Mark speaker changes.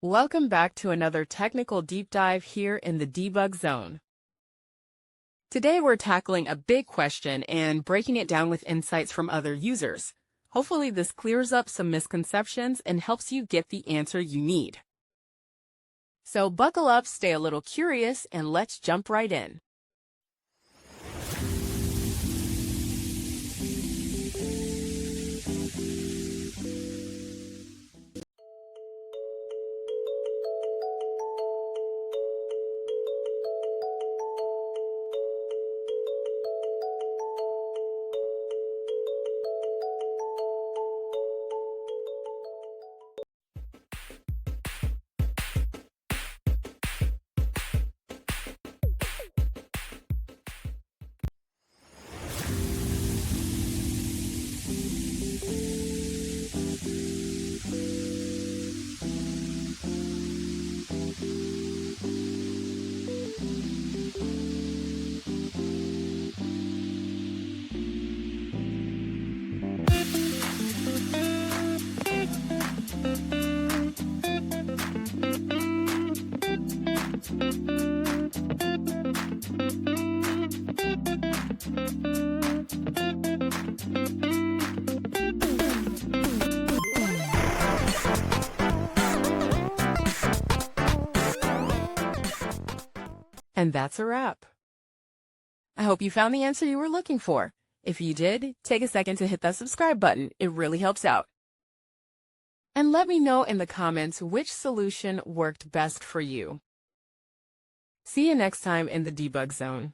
Speaker 1: Welcome back to another technical deep dive here in the debug zone. Today we're tackling a big question and breaking it down with insights from other users. Hopefully this clears up some misconceptions and helps you get the answer you need. So buckle up, stay a little curious, and let's jump right in. And that's a wrap. I hope you found the answer you were looking for. If you did, take a second to hit that subscribe button. It really helps out. And let me know in the comments which solution worked best for you. See you next time in the debug zone.